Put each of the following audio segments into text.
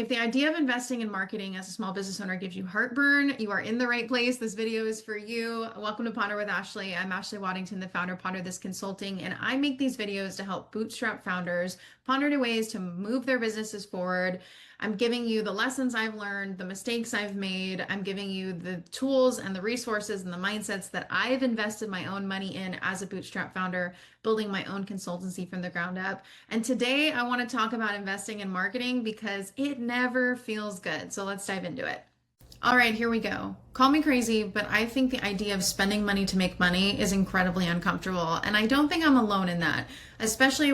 If the idea of investing in marketing as a small business owner gives you heartburn, you are in the right place. This video is for you. Welcome to Ponder with Ashley. I'm Ashley Waddington, the founder of Ponder This Consulting, and I make these videos to help bootstrap founders ponder new ways to move their businesses forward. I'm giving you the lessons I've learned, the mistakes I've made. I'm giving you the tools and the resources and the mindsets that I've invested my own money in as a bootstrap founder, building my own consultancy from the ground up. And today I want to talk about investing in marketing because it never feels good. So let's dive into it. All right, here we go. Call me crazy, but I think the idea of spending money to make money is incredibly uncomfortable. And I don't think I'm alone in that, especially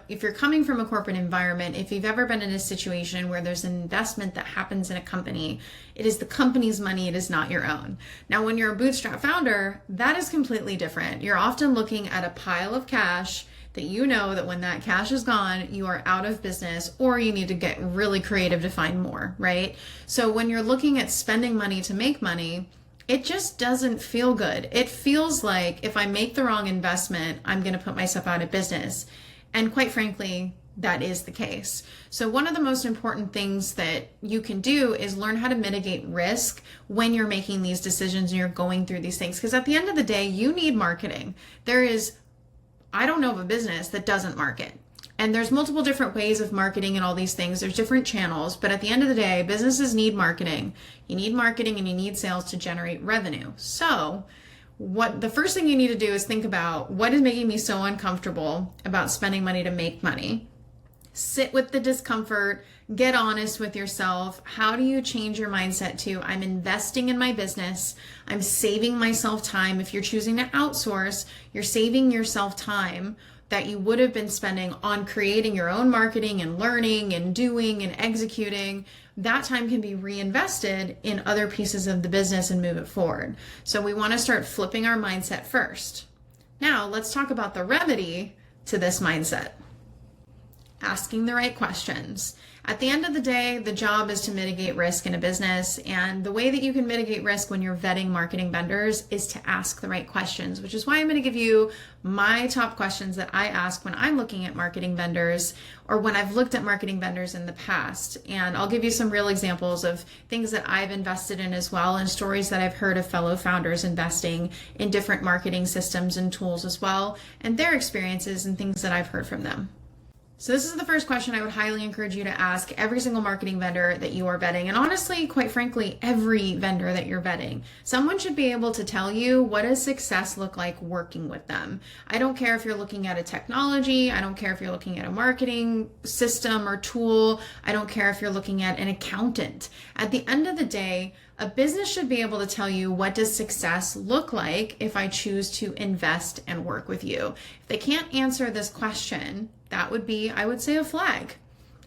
if you're coming from a corporate environment, if you've ever been in a situation where there's an investment that happens in a company, it is the company's money, it is not your own. Now, when you're a bootstrap founder, that is completely different. You're often looking at a pile of cash that you know that when that cash is gone, you are out of business or you need to get really creative to find more, right? So when you're looking at spending money to make money, it just doesn't feel good. It feels like if I make the wrong investment, I'm going to put myself out of business. And quite frankly, that is the case. So one of the most important things that you can do is learn how to mitigate risk when you're making these decisions and you're going through these things. Because at the end of the day, you need marketing. I don't know of a business that doesn't market. And there's multiple different ways of marketing and all these things. There's different channels, but at the end of the day, businesses need marketing. You need marketing and you need sales to generate revenue. So the first thing you need to do is think about what is making me so uncomfortable about spending money to make money. Sit with the discomfort, get honest with yourself. How do you change your mindset to I'm investing in my business, I'm saving myself time. If you're choosing to outsource, you're saving yourself time that you would have been spending on creating your own marketing and learning and doing and executing. That time can be reinvested in other pieces of the business and move it forward. So we want to start flipping our mindset first. Now let's talk about the remedy to this mindset. Asking the right questions. At the end of the day, the job is to mitigate risk in a business. And the way that you can mitigate risk when you're vetting marketing vendors is to ask the right questions, which is why I'm going to give you my top questions that I ask when I'm looking at marketing vendors or when I've looked at marketing vendors in the past. And I'll give you some real examples of things that I've invested in as well and stories that I've heard of fellow founders investing in different marketing systems and tools as well, and their experiences and things that I've heard from them. So this is the first question I would highly encourage you to ask every single marketing vendor that you are vetting. And honestly, quite frankly, every vendor that you're vetting. Someone should be able to tell you what does success look like working with them. I don't care if you're looking at a technology. I don't care if you're looking at a marketing system or tool. I don't care if you're looking at an accountant. At the end of the day, a business should be able to tell you what does success look like if I choose to invest and work with you. If they can't answer this question, that would be, I would say, a flag.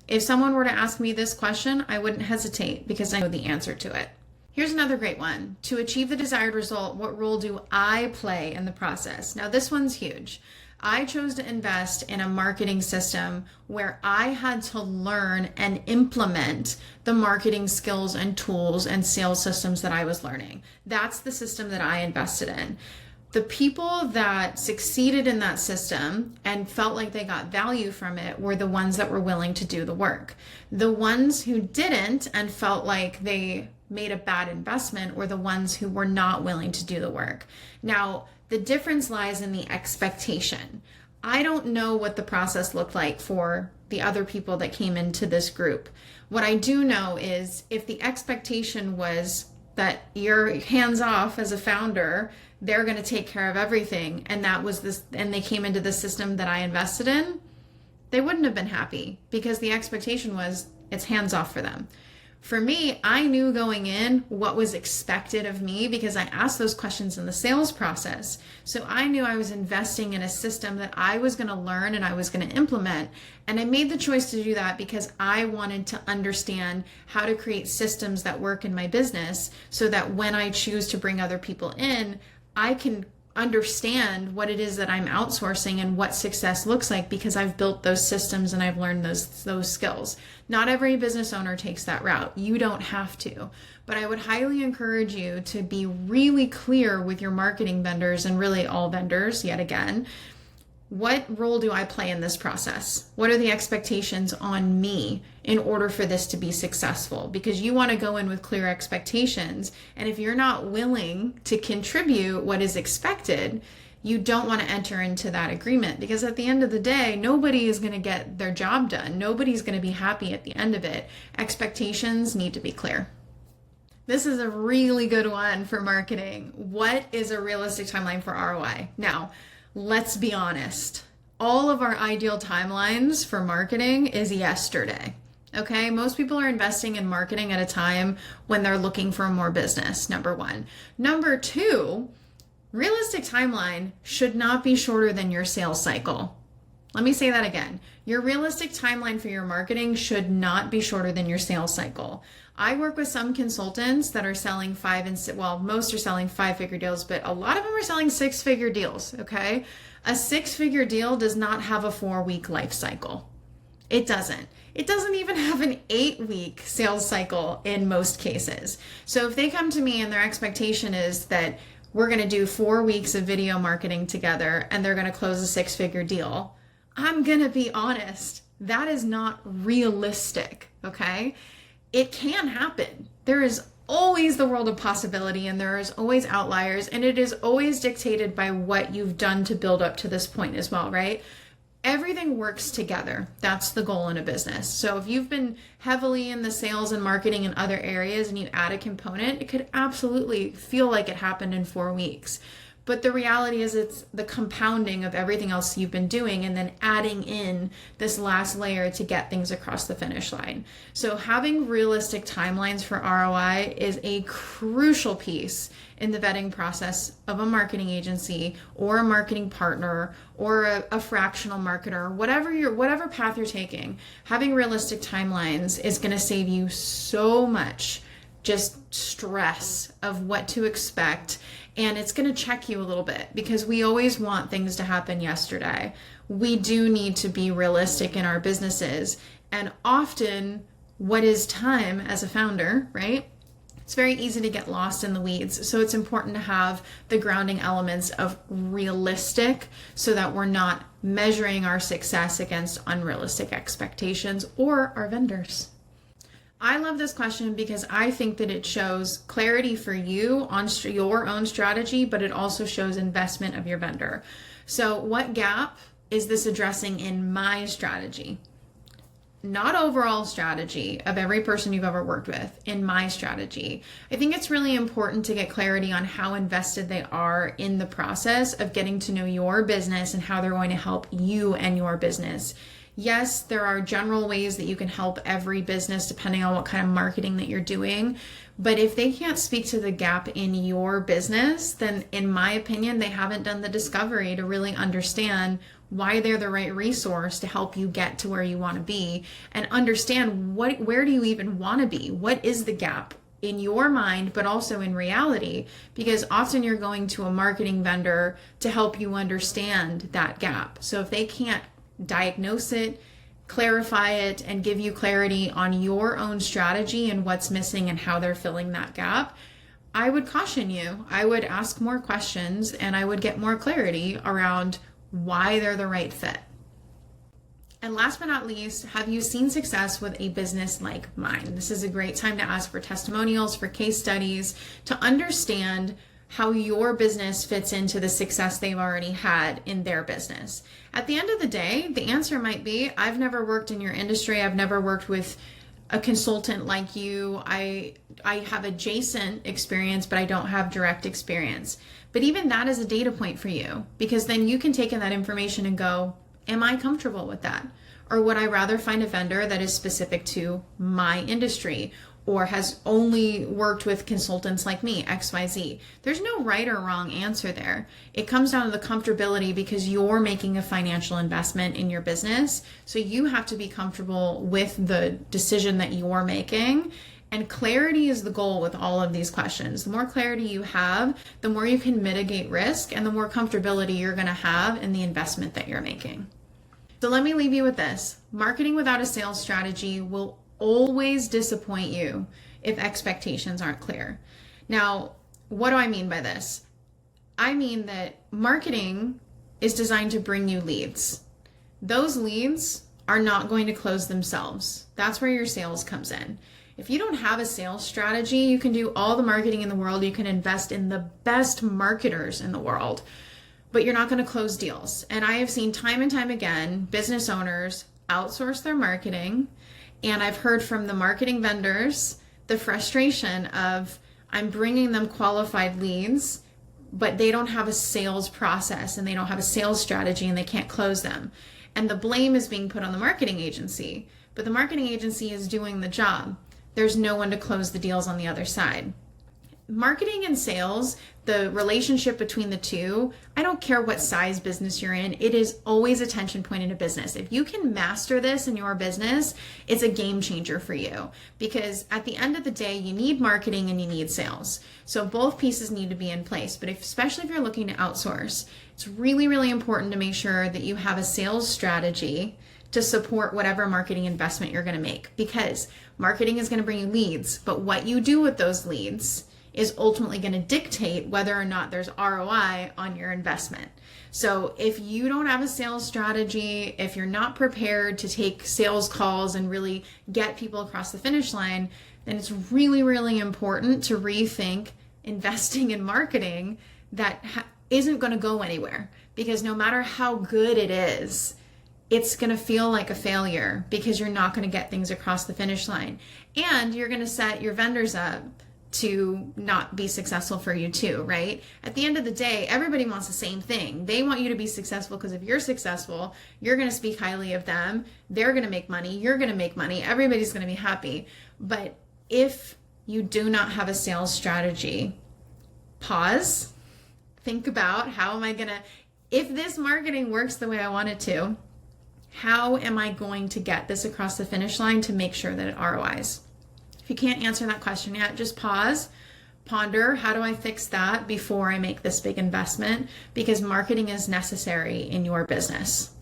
If someone were to ask me this question, I wouldn't hesitate because I know the answer to it. Here's another great one. To achieve the desired result, what role do I play in the process? Now, this one's huge. I chose to invest in a marketing system where I had to learn and implement the marketing skills and tools and sales systems that I was learning. That's the system that I invested in. The people that succeeded in that system and felt like they got value from it were the ones that were willing to do the work. The ones who didn't and felt like they made a bad investment were the ones who were not willing to do the work. Now, the difference lies in the expectation. I don't know what the process looked like for the other people that came into this group. What I do know is if the expectation was that you're hands off as a founder, they're going to take care of everything, and they came into the system that I invested in, they wouldn't have been happy because the expectation was it's hands off for them. For me, I knew going in what was expected of me because I asked those questions in the sales process. So I knew I was investing in a system that I was going to learn and I was going to implement. And I made the choice to do that because I wanted to understand how to create systems that work in my business so that when I choose to bring other people in, I can understand what it is that I'm outsourcing and what success looks like because I've built those systems and I've learned those skills. Not every business owner takes that route. You don't have to. But I would highly encourage you to be really clear with your marketing vendors and really all vendors, yet again, what role do I play in this process? What are the expectations on me in order for this to be successful, because you want to go in with clear expectations. And if you're not willing to contribute what is expected, you don't want to enter into that agreement, because at the end of the day, nobody is going to get their job done. Nobody's going to be happy at the end of it. Expectations need to be clear. This is a really good one for marketing. What is a realistic timeline for ROI? Now, let's be honest. All of our ideal timelines for marketing is yesterday. Okay, most people are investing in marketing at a time when they're looking for more business, number one. Number two, realistic timeline should not be shorter than your sales cycle. Let me say that again. Your realistic timeline for your marketing should not be shorter than your sales cycle. I work with some consultants that are selling most are selling 5-figure deals, but a lot of them are selling 6-figure deals, okay? A 6-figure deal does not have a 4-week life cycle. It doesn't. It doesn't even have an 8-week sales cycle in most cases. So if they come to me and their expectation is that we're going to do 4 weeks of video marketing together and they're going to close a 6-figure deal, I'm going to be honest, that is not realistic, okay? It can happen. There is always the world of possibility, and there is always outliers, and it is always dictated by what you've done to build up to this point as well, right? Everything works together. That's the goal in a business. So if you've been heavily in the sales and marketing in other areas and you add a component, it could absolutely feel like it happened in 4 weeks. But the reality is it's the compounding of everything else you've been doing and then adding in this last layer to get things across the finish line. So having realistic timelines for ROI is a crucial piece in the vetting process of a marketing agency or a marketing partner or a fractional marketer, whatever path you're taking. Having realistic timelines is going to save you so much just stress of what to expect. And it's going to check you a little bit, because we always want things to happen yesterday. We do need to be realistic in our businesses. And often what is time as a founder, right? It's very easy to get lost in the weeds. So it's important to have the grounding elements of realistic so that we're not measuring our success against unrealistic expectations or our vendors. I love this question because I think that it shows clarity for you on your own strategy, but it also shows investment of your vendor. So what gap is this addressing in my strategy? Not overall strategy of every person you've ever worked with, in my strategy. I think it's really important to get clarity on how invested they are in the process of getting to know your business and how they're going to help you and your business. Yes, there are general ways that you can help every business depending on what kind of marketing that you're doing. But if they can't speak to the gap in your business, then in my opinion, they haven't done the discovery to really understand why they're the right resource to help you get to where you want to be and understand where do you even want to be? What is the gap in your mind, but also in reality? Because often you're going to a marketing vendor to help you understand that gap. So if they can't diagnose it, clarify it, and give you clarity on your own strategy and what's missing and how they're filling that gap, I would caution you. I would ask more questions and I would get more clarity around why they're the right fit. And last but not least, have you seen success with a business like mine? This is a great time to ask for testimonials, for case studies, to understand how your business fits into the success they've already had in their business. At the end of the day, the answer might be, I've never worked in your industry. I've never worked with a consultant like you. I have adjacent experience, but I don't have direct experience. But even that is a data point for you, because then you can take in that information and go, am I comfortable with that? Or would I rather find a vendor that is specific to my industry or has only worked with consultants like me, XYZ? There's no right or wrong answer there. It comes down to the comfortability, because you're making a financial investment in your business. So you have to be comfortable with the decision that you're making. And clarity is the goal with all of these questions. The more clarity you have, the more you can mitigate risk and the more comfortability you're going to have in the investment that you're making. So let me leave you with this. Marketing without a sales strategy will always disappoint you if expectations aren't clear. Now, what do I mean by this? I mean that marketing is designed to bring you leads. Those leads are not going to close themselves. That's where your sales comes in. If you don't have a sales strategy, you can do all the marketing in the world. You can invest in the best marketers in the world, but you're not going to close deals. And I have seen time and time again, business owners outsource their marketing. And I've heard from the marketing vendors the frustration of, I'm bringing them qualified leads, but they don't have a sales process and they don't have a sales strategy and they can't close them. And the blame is being put on the marketing agency, but the marketing agency is doing the job. There's no one to close the deals on the other side. Marketing and sales, the relationship between the two, I don't care what size business you're in, it is always a tension point in a business. If you can master this in your business, it's a game changer for you, because at the end of the day, you need marketing and you need sales. So both pieces need to be in place. But especially if you're looking to outsource, it's really, really important to make sure that you have a sales strategy to support whatever marketing investment you're going to make, because marketing is going to bring you leads, but what you do with those leads is ultimately going to dictate whether or not there's ROI on your investment. So if you don't have a sales strategy, if you're not prepared to take sales calls and really get people across the finish line, then it's really, really important to rethink investing in marketing that isn't going to go anywhere. Because no matter how good it is, it's going to feel like a failure because you're not going to get things across the finish line. And you're going to set your vendors up to not be successful for you too, right? At the end of the day, everybody wants the same thing. They want you to be successful because if you're successful, you're going to speak highly of them. They're going to make money. You're going to make money. Everybody's going to be happy. But if you do not have a sales strategy, pause, think about if this marketing works the way I want it to, how am I going to get this across the finish line to make sure that it ROIs? If you can't answer that question yet, just pause, ponder, how do I fix that before I make this big investment? Because marketing is necessary in your business.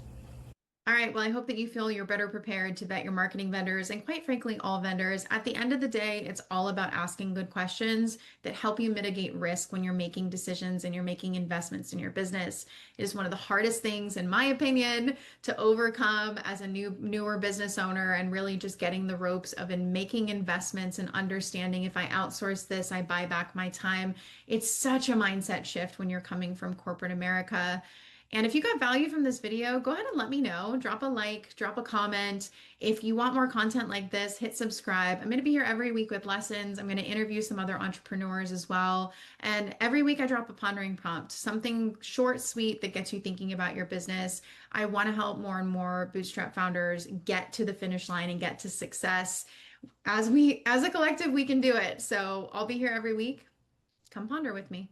All right, well, I hope that you feel you're better prepared to vet your marketing vendors and quite frankly, all vendors. At the end of the day, it's all about asking good questions that help you mitigate risk when you're making decisions and you're making investments in your business. It is one of the hardest things, in my opinion, to overcome as a newer business owner, and really just getting the ropes of making investments and understanding, if I outsource this, I buy back my time. It's such a mindset shift when you're coming from corporate America. And if you got value from this video, go ahead and let me know. Drop a like, drop a comment. If you want more content like this, hit subscribe. I'm going to be here every week with lessons. I'm going to interview some other entrepreneurs as well. And every week I drop a pondering prompt, something short, sweet that gets you thinking about your business. I want to help more and more bootstrap founders get to the finish line and get to success. As a collective, we can do it. So I'll be here every week. Come ponder with me.